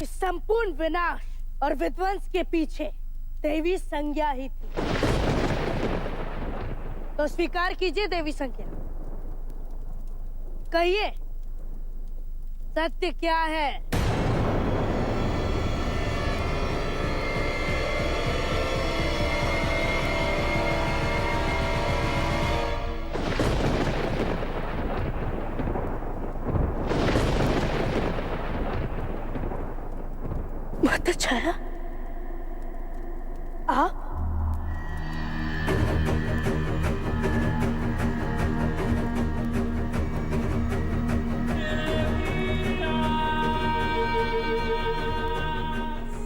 इस संपूर्ण विनाश और विध्वंस के पीछे देवी संज्ञा ही थी। तो स्वीकार कीजिए देवी संज्ञा, कहिए सत्य क्या है? माता छाया, आप?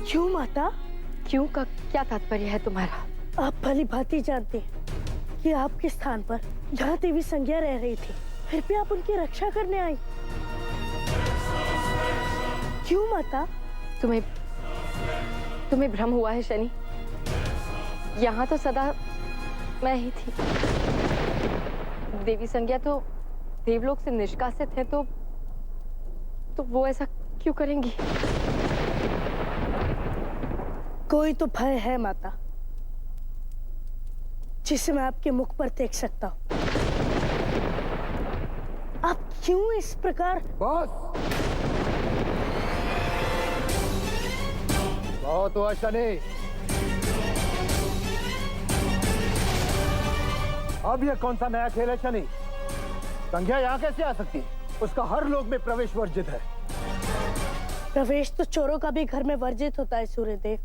क्यों माता? क्यों का क्या तात्पर्य है तुम्हारा? आप भली भांति जानते हैं कि आपके स्थान पर जहाँ देवी संज्ञा रह रही थी, फिर भी आप उनकी रक्षा करने आई। क्यों माता? तुम्हें भ्रम हुआ है शनि। यहाँ तो सदा मैं ही थी। देवी संज्ञा तो देवलोक से निष्कासित है, तो वो ऐसा क्यों करेंगी? कोई तो भय है माता, जिसे मैं आपके मुख पर देख सकता हूँ। आप क्यों इस प्रकार? बस बहुत हुआ शनि। अब यह कौन सा नया खेल है शनि? संज्ञा यहाँ कैसे आ सकती है? उसका हर लोक में प्रवेश वर्जित है। प्रवेश तो चोरों का भी घर में वर्जित होता है सूर्यदेव,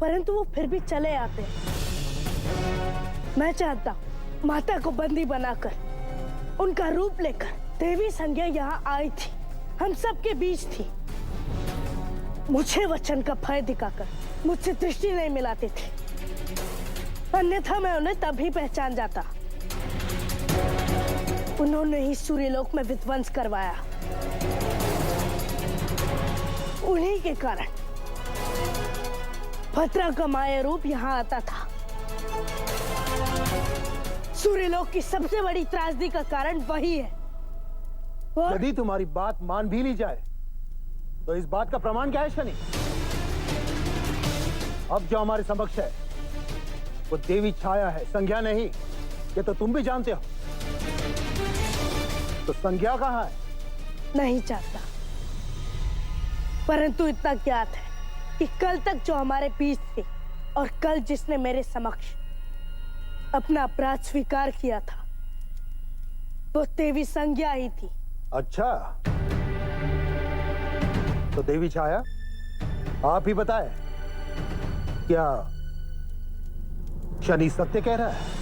परंतु वो फिर भी चले आते हैं। मैं चाहता हूँ माता को बंदी बनाकर, उनका रूप लेकर देवी संज्ञा यहाँ आई थी, हम सबके बीच थी। मुझे वचन का भय दिखाकर मुझसे दृष्टि नहीं मिलाते थे, अन्यथा मैं उन्हें तभी पहचान जाता। उन्होंने ही सूर्यलोक में विध्वंस करवाया। उन्हीं के कारण भद्रा का माया रूप यहाँ आता था। सूर्यलोक की सबसे बड़ी त्रासदी का कारण वही है। यदि तुम्हारी बात मान भी ली जाए तो इस बात का प्रमाण क्या है शनि? अब जो हमारे समक्ष है वो देवी छाया है, संज्ञा नहीं। ये तो तुम भी जानते हो। तो संज्ञा कहाँ है? नहीं जानता, परंतु इतना ज्ञात है कि कल तक जो हमारे बीच थे और कल जिसने मेरे समक्ष अपना अपराध स्वीकार किया था, वो देवी संज्ञा ही थी। अच्छा, तो देवी छाया आप ही बताएं, क्या शनि सत्य कह रहा है?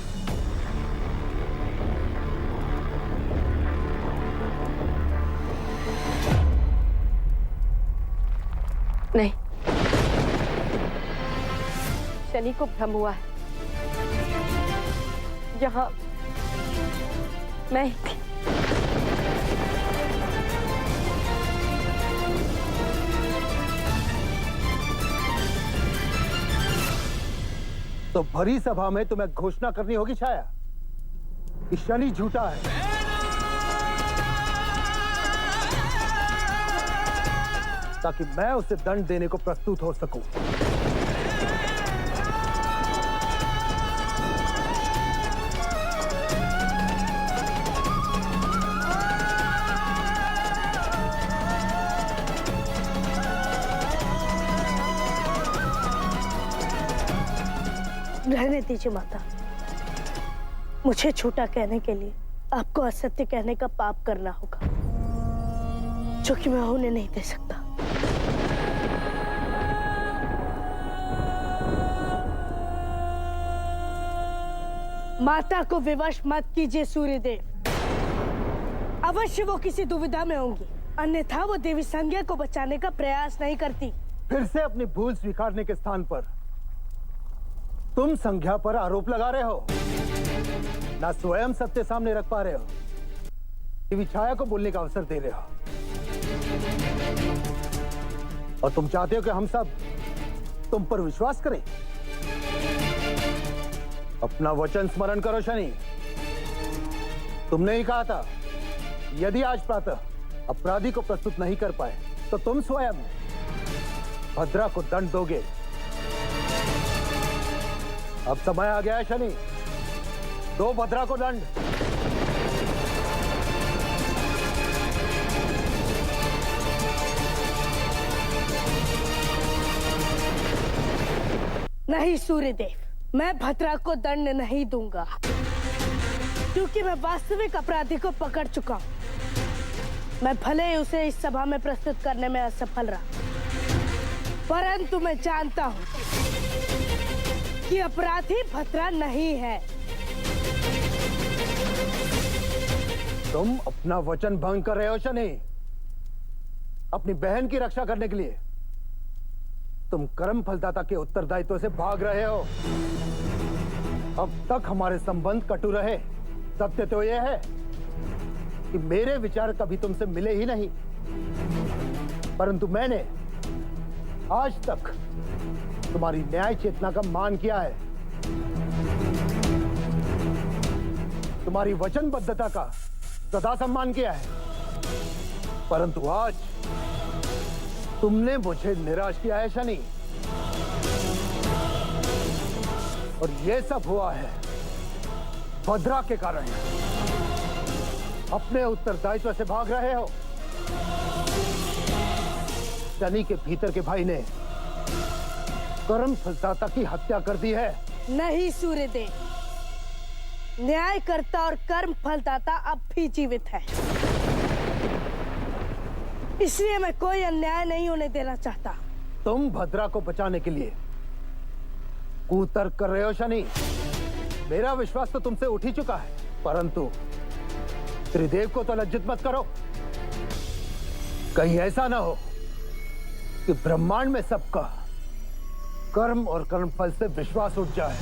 नहीं, शनि को भ्रम हुआ है। यहाँ मैं ही थी। तो भरी सभा में तुम्हें घोषणा करनी होगी छाया कि शनि झूठा है। ताकि मैं उसे दंड देने को प्रस्तुत हो सकूं। रहने दीजिए माता, मुझे झूठा कहने के लिए आपको असत्य कहने का पाप करना होगा, जो कि मैं होने नहीं दे सकता। माता को विवश मत कीजिए सूर्यदेव। अवश्य वो किसी दुविधा में होंगी, अन्यथा वो देवी संज्ञा को बचाने का प्रयास नहीं करती। फिर से अपनी भूल स्वीकारने के स्थान पर तुम संज्ञा पर आरोप लगा रहे हो, ना स्वयं सत्य सामने रख पा रहे हो। देवी छाया को बोलने का अवसर दे रहे हो, और तुम चाहते हो कि हम सब तुम पर विश्वास करें। अपना वचन स्मरण करो शनि। तुमने ही कहा था, यदि आज प्रातः अपराधी को प्रस्तुत नहीं कर पाए तो तुम स्वयं भद्रा को दंड दोगे। अब समय आ गया है शनि, दो भद्रा को दंड। नहीं सूर्यदेव, मैं भद्रा को दंड नहीं दूंगा, क्योंकि मैं वास्तविक अपराधी को पकड़ चुका हूं। मैं भले ही उसे इस सभा में प्रस्तुत करने में असफल रहा, परंतु मैं जानता हूं कि अपराधी भद्रा नहीं है। तुम अपना वचन भंग कर रहे हो शनि। अपनी बहन की रक्षा करने के लिए तुम कर्म फलदाता के उत्तरदायित्व से भाग रहे हो। अब तक हमारे संबंध कटु रहे। सत्य तो यह है कि मेरे विचार कभी तुमसे मिले ही नहीं, परंतु मैंने आज तक तुम्हारी न्याय चेतना का मान किया है, तुम्हारी वचनबद्धता का सदा सम्मान किया है। परंतु आज तुमने मुझे निराश किया है शनि, और यह सब हुआ है भद्रा के कारण। अपने उत्तरदायित्व से भाग रहे हो। शनि के भीतर के भाई ने कर्म फलदाता की हत्या कर दी है। नहीं सूर्यदेव, न्यायकर्ता और कर्म फलदाता अब भी जीवित है, इसलिए मैं कोई अन्याय नहीं होने देना चाहता। तुम भद्रा को बचाने के लिए कुतर्क कर रहे हो शनि। मेरा विश्वास तो तुमसे उठ ही चुका है, परंतु त्रिदेव को तो लज्जित मत करो। कहीं ऐसा ना हो कि ब्रह्मांड में सबका कर्म और कर्मफल से विश्वास उठ जाए।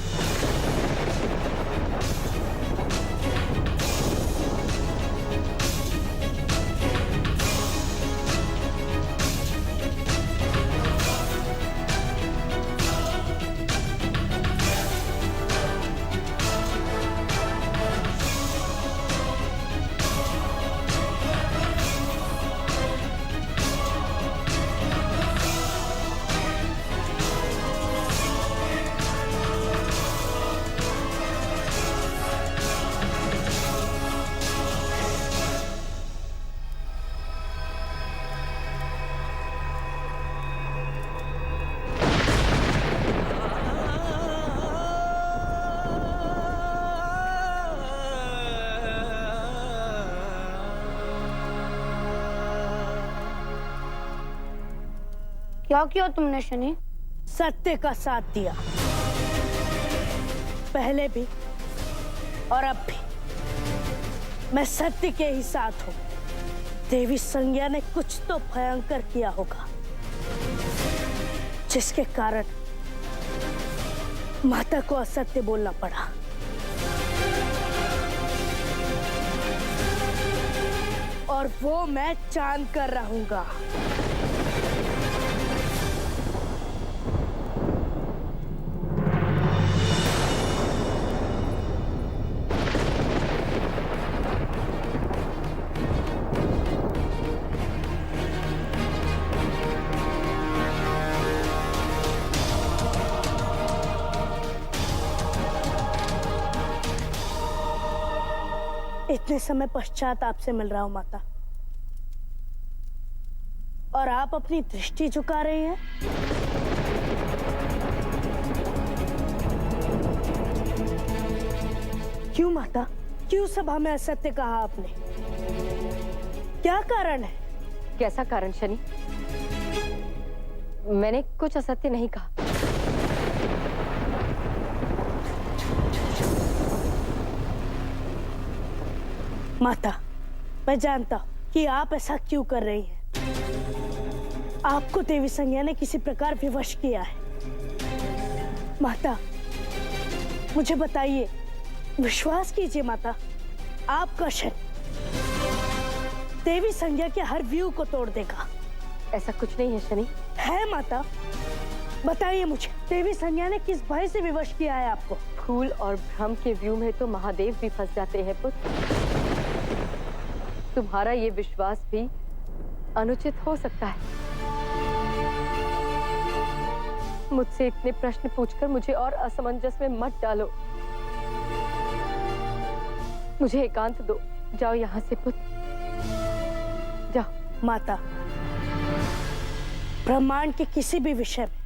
क्या किया तुमने शनि? सत्य का साथ दिया, पहले भी और अब भी मैं सत्य के ही साथ हूं। देवी संज्ञा ने कुछ तो भयंकर किया होगा, जिसके कारण माता को असत्य बोलना पड़ा। और वो मैं चांद कर रहूंगा। इतने समय पश्चात आपसे मिल रहा हूं माता, और आप अपनी दृष्टि झुका रही हैं। क्यों माता, क्यों सभा में असत्य कहा आपने? क्या कारण है? कैसा कारण शनि? मैंने कुछ असत्य नहीं कहा। माता, मैं जानता हूं कि आप ऐसा क्यों कर रही हैं। आपको देवी संज्ञा ने किसी प्रकार विवश किया है। माता, मुझे बताइए, विश्वास कीजिए माता, आपका शनि देवी संज्ञा के हर व्यू को तोड़ देगा। ऐसा कुछ नहीं है शनि। है माता, बताइए मुझे, देवी संज्ञा ने किस भय से विवश किया है आपको? फूल और भ्रम के व्यू में तो महादेव भी फंस जाते हैं पुत्र। तुम्हारा ये विश्वास भी अनुचित हो सकता है। मुझसे इतने प्रश्न पूछकर मुझे और असमंजस में मत डालो। मुझे एकांत दो। जाओ यहाँ से पुत्र, जाओ। माता, ब्रह्मांड के किसी भी विषय में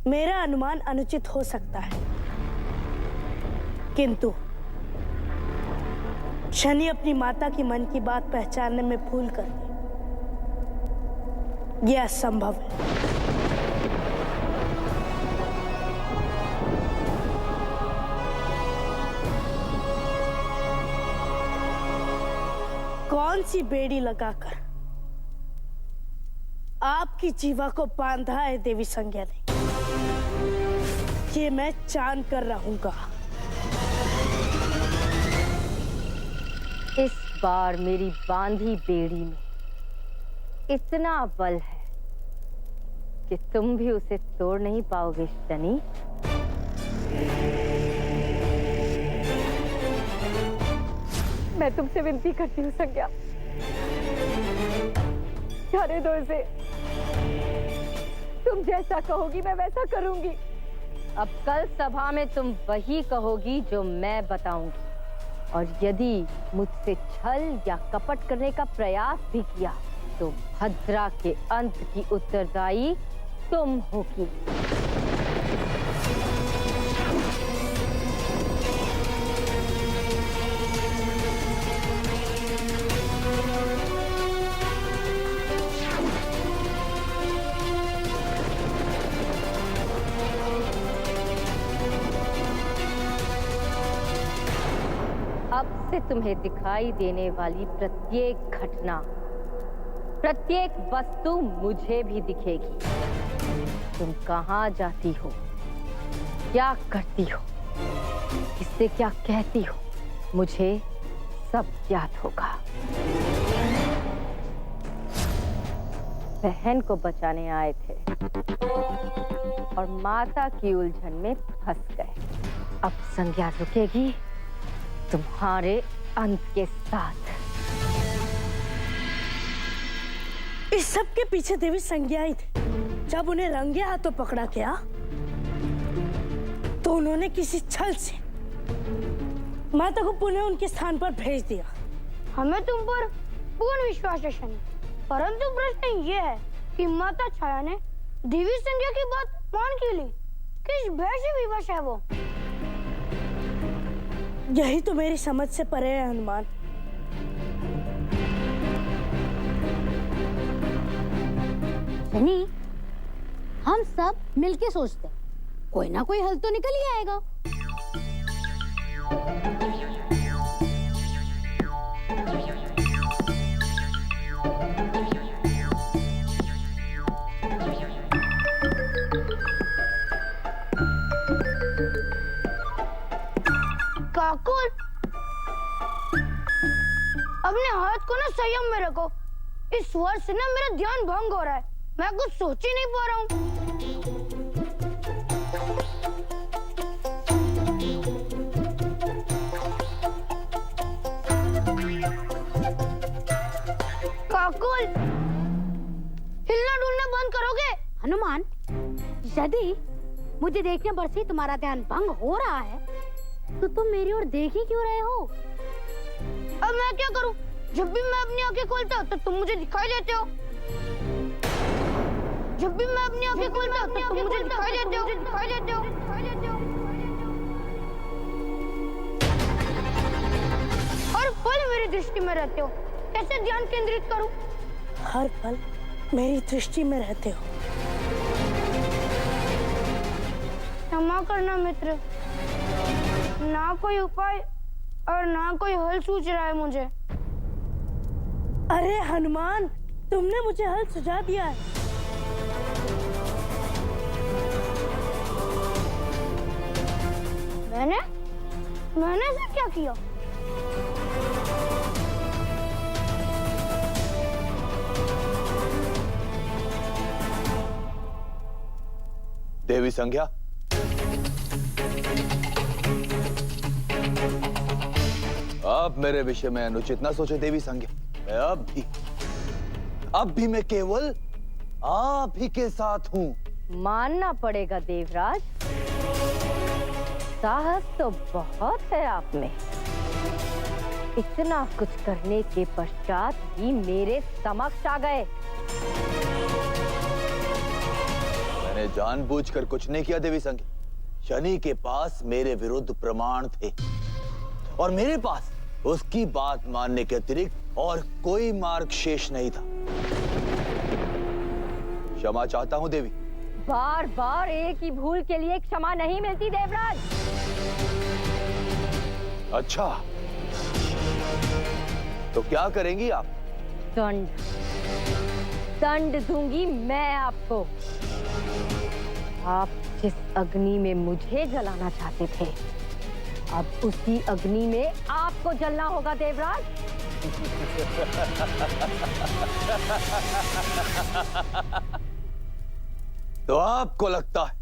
मेरा अनुमान अनुचित हो सकता है, किंतु शनि अपनी माता की मन की बात पहचानने में भूल कर दी, यह असंभव है। कौन सी बेड़ी लगाकर आपकी जीवा को बांधा है देवी संज्ञा ने, ये मैं जान कर रहूंगा। इस बार मेरी बांधी बेड़ी में इतना बल है कि तुम भी उसे तोड़ नहीं पाओगे शनि। मैं तुमसे विनती करती हूँ संज्ञा, जाने दो इसे। तुम जैसा कहोगी मैं वैसा करूंगी। अब कल सभा में तुम वही कहोगी जो मैं बताऊंगी, और यदि मुझसे छल या कपट करने का प्रयास भी किया तो भद्रा के अंत की उत्तरदायी तुम होगी। अब से तुम्हें दिखाई देने वाली प्रत्येक घटना, प्रत्येक वस्तु मुझे भी दिखेगी। तुम कहाँ जाती हो, क्या करती हो, किससे क्या कहती हो, मुझे सब ज्ञात होगा। बहन को बचाने आए थे और माता की उलझन में फंस गए। अब संज्ञा रुकेगी तुम्हारे अंत के साथ। इस सब के पीछे देवी संज्ञा ही थे। जब उन्हें रंगे हाथों पकड़ा गया तो उन्होंने किसी छल से माता को पुनः उनके स्थान पर भेज दिया। हमें तुम पर पूर्ण विश्वास है शनि, परंतु प्रश्न ये है कि माता छाया ने देवी संज्ञा की बात मान क्यों ली? किस भय से विवश है वो? यही तो मेरी समझ से परे है हनुमान। शनि, हम सब मिलके सोचते हैं, कोई ना कोई हल तो निकल ही आएगा। काकुल, अपने हाथ को ना संयम में रखो। इस स्वर से ना मेरा ध्यान भंग हो रहा है, मैं कुछ सोच ही नहीं पा रहा हूँ। काकुल, हिलना डुलना बंद करोगे? हनुमान, यदि मुझे देखने पर से तुम्हारा ध्यान भंग हो रहा है तो तुम मेरी ओर देख ही क्यों रहे हो? अब मैं क्या करूं? जब भी मैं अपनी आंखें खोलता हूं तो तुम मुझे दिखाई देते हो। जब भी मैं अपनी आंखें खोलता हूं तो तुम मुझे दिखाई देते हो। हर पल मेरी दृष्टि में रहते हो, कैसे ध्यान केंद्रित करूं? हर पल मेरी दृष्टि में रहते हो। क्षमा करना मित्र, ना कोई उपाय और ना कोई हल सूझ रहा है मुझे। अरे हनुमान, तुमने मुझे हल सुझा दिया है। मैंने ऐसा क्या किया? देवी संज्ञा, आप मेरे विषय में अनुचित ना सोचे देवी संज्ञा। मैं अब भी अब भी मैं केवल आप ही के साथ हूं। मानना पड़ेगा देवराज, साहस तो बहुत है आप में। इतना कुछ करने के पश्चात भी मेरे समक्ष आ गए। मैंने जानबूझकर कुछ नहीं किया देवी संज्ञा। शनि के पास मेरे विरुद्ध प्रमाण थे और मेरे पास उसकी बात मानने के अतिरिक्त और कोई मार्ग शेष नहीं था। क्षमा चाहता हूं देवी। बार बार एक ही भूल के लिए क्षमा नहीं मिलती देवराज। अच्छा, तो क्या करेंगी आप? दंड, दंड दूंगी मैं आपको। आप जिस अग्नि में मुझे जलाना चाहते थे, अब उसी अग्नि में आपको जलना होगा देवराज। तो आपको लगता है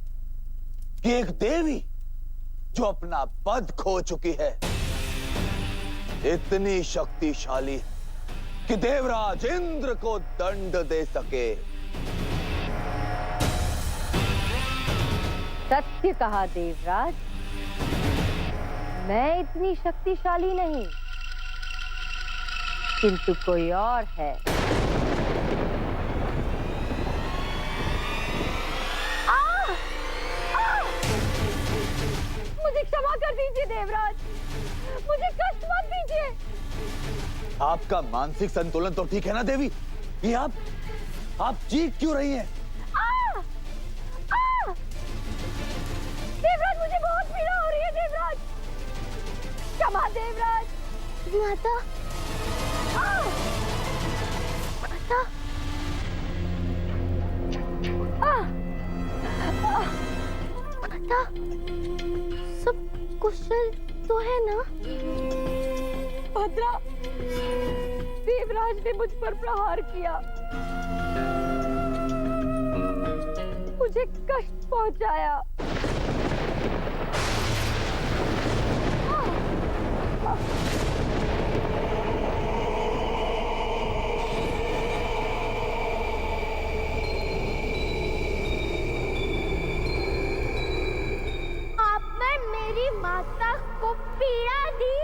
कि एक देवी जो अपना पद खो चुकी है इतनी शक्तिशाली है कि देवराज इंद्र को दंड दे सके? सत्य कहा देवराज, मैं इतनी शक्तिशाली नहीं, किंतु कोई और है। मुझे क्षमा कर दीजिए देवराज, मुझे कष्ट मत दीजिए। आपका मानसिक संतुलन तो ठीक है ना देवी? ये आप चीख क्यों रही हैं? देवराज, मुझे बहुत पीड़ा हो रही है देवराज। क्षमा देवराज। माता, माता, माता, सब कुशल तो है ना? भद्रा, देवराज ने मुझ पर प्रहार किया, मुझे कष्ट पहुंचाया। आपने मेरी माता को पीड़ा दी।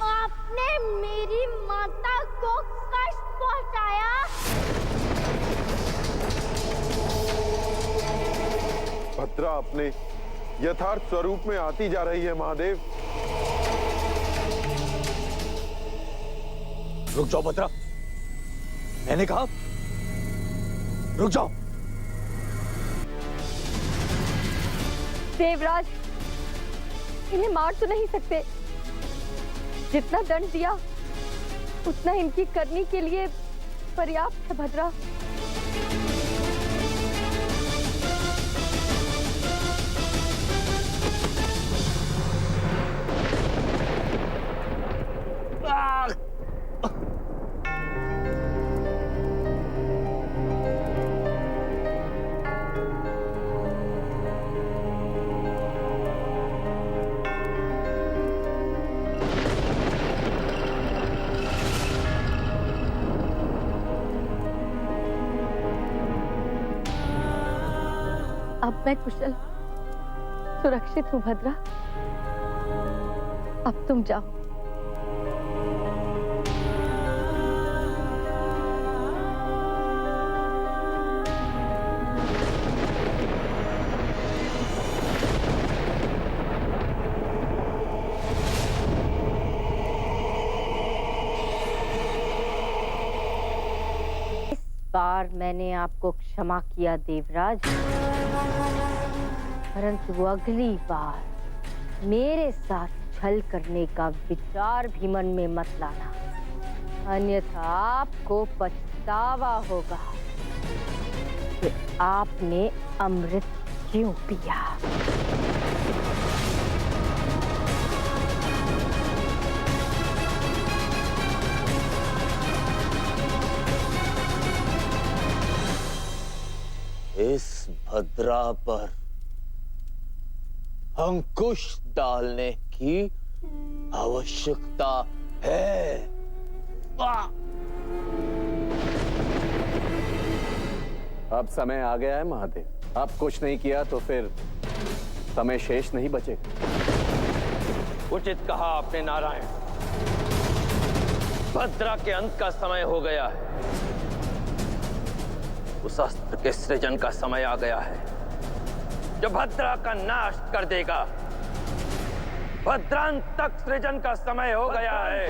आपने मेरी माता को कष्ट पहुंचाया। भद्रा अपने यथार्थ स्वरूप में आती जा रही है महादेव। रुक जाओ भद्रा, मैंने कहा रुक जाओ। देवराज, इन्हें मार तो नहीं सकते। जितना दंड दिया उतना इनकी करनी के लिए पर्याप्त है भद्रा। अब मैं कुशल सुरक्षित हूँ भद्रा। अब तुम जाओ। इस बार मैंने आपको क्षमा किया देवराज, परंतु अगली बार मेरे साथ छल करने का विचार भी मन में मत लाना, अन्यथा आपको पछतावा होगा कि आपने अमृत क्यों पिया। इस भद्रा पर अंकुश डालने की आवश्यकता है। अब समय आ गया है महादेव। अब कुछ नहीं किया तो फिर समय शेष नहीं बचेगा। उचित कहा आपने नारायण। भद्रा के अंत का समय हो गया है। उस अस्त्र के सृजन का समय आ गया है जो भद्रा का नाश कर देगा। भद्रांतक सृजन का समय हो गया है।